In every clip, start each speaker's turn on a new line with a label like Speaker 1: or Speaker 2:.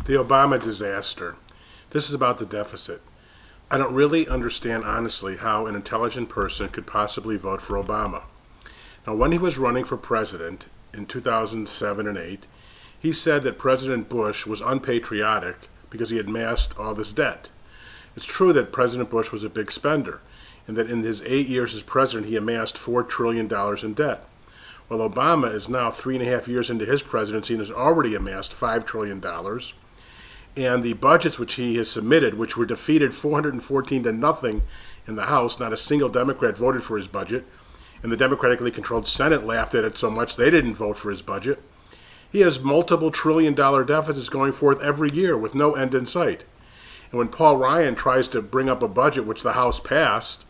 Speaker 1: The Obama disaster. This is about the deficit. I don't really understand honestly how an intelligent person could possibly vote for Obama. Now, when he was running for president in 2007 and 8, he said that President Bush was unpatriotic because he had amassed all this debt. It's true that President Bush was a big spender and that in his 8 years as president he amassed $4 trillion in debt. Well, Obama is now 3.5 years into his presidency and has already amassed $5 trillion. And the budgets which he has submitted, which were defeated 414 to nothing in the House, not a single Democrat voted for his budget, and the democratically controlled Senate laughed at it so much they didn't vote for his budget. He has multiple trillion-dollar deficits going forth every year with no end in sight. And when Paul Ryan tries to bring up a budget which the House passed,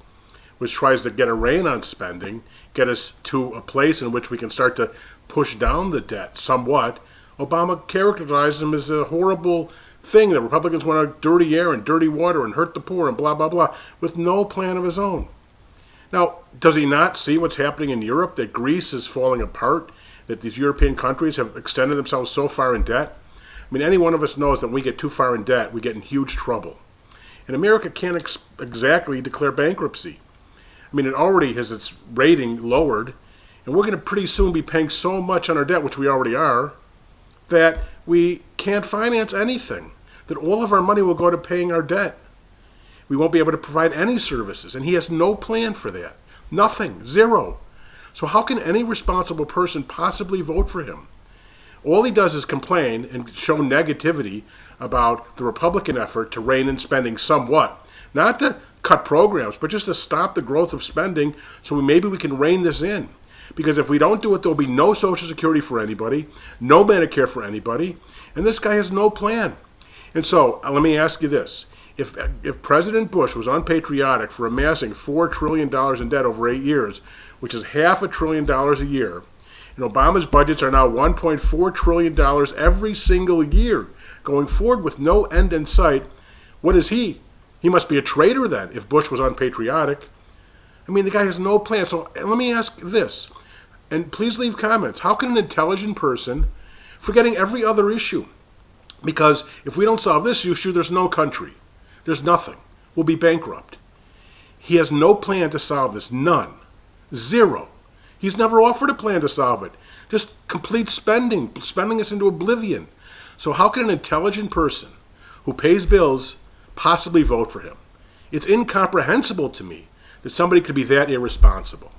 Speaker 1: which tries to get a rein on spending, get us to a place in which we can start to push down the debt somewhat, Obama characterizes him as a horrible thing that Republicans want to dirty air and dirty water and hurt the poor and blah, blah, blah, with no plan of his own. Now, does he not see what's happening in Europe, that Greece is falling apart, that these European countries have extended themselves so far in debt? I mean, any one of us knows that when we get too far in debt, we get in huge trouble. And America can't exactly declare bankruptcy. I mean, it already has its rating lowered, and we're going to pretty soon be paying so much on our debt, which we already are, that we can't finance anything, that all of our money will go to paying our debt. We won't be able to provide any services, and he has no plan for that. Nothing. Zero. So how can any responsible person possibly vote for him? All he does is complain and show negativity about the Republican effort to rein in spending somewhat. Not to cut programs, but just to stop the growth of spending so maybe we can rein this in. Because if we don't do it, there'll be no Social Security for anybody, no Medicare for anybody, and this guy has no plan. And so, let me ask you this. If President Bush was unpatriotic for amassing $4 trillion in debt over 8 years, which is $500 billion a year, and Obama's budgets are now $1.4 trillion every single year, going forward with no end in sight, what is he? He must be a traitor then, if Bush was unpatriotic. I mean, the guy has no plan. So let me ask this, and please leave comments. How can an intelligent person, forgetting every other issue, because if we don't solve this issue, there's no country. There's nothing. We'll be bankrupt. He has no plan to solve this. None. Zero. He's never offered a plan to solve it. Just complete spending us into oblivion. So how can an intelligent person who pays bills possibly vote for him? It's incomprehensible to me that somebody could be that irresponsible.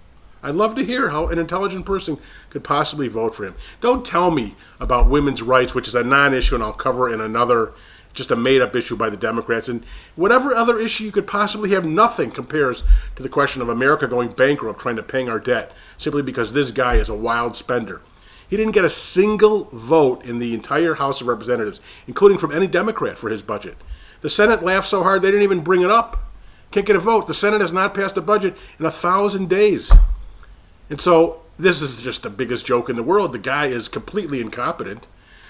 Speaker 1: I'd love to hear how an intelligent person could possibly vote for him. Don't tell me about women's rights, which is a non-issue, and I'll cover in another, just a made-up issue by the Democrats. And whatever other issue you could possibly have, nothing compares to the question of America going bankrupt trying to pay our debt, simply because this guy is a wild spender. He didn't get a single vote in the entire House of Representatives, including from any Democrat, for his budget. The Senate laughed so hard they didn't even bring it up. Can't get a vote. The Senate has not passed a budget in 1,000 days. And so this is just the biggest joke in the world. The guy is completely incompetent.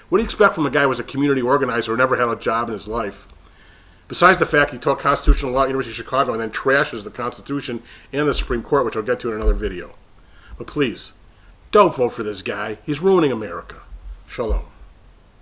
Speaker 1: What do you expect from a guy who was a community organizer who never had a job in his life? Besides the fact he taught constitutional law at University of Chicago and then trashes the Constitution and the Supreme Court, which I'll get to in another video. But please, don't vote for this guy. He's ruining America. Shalom.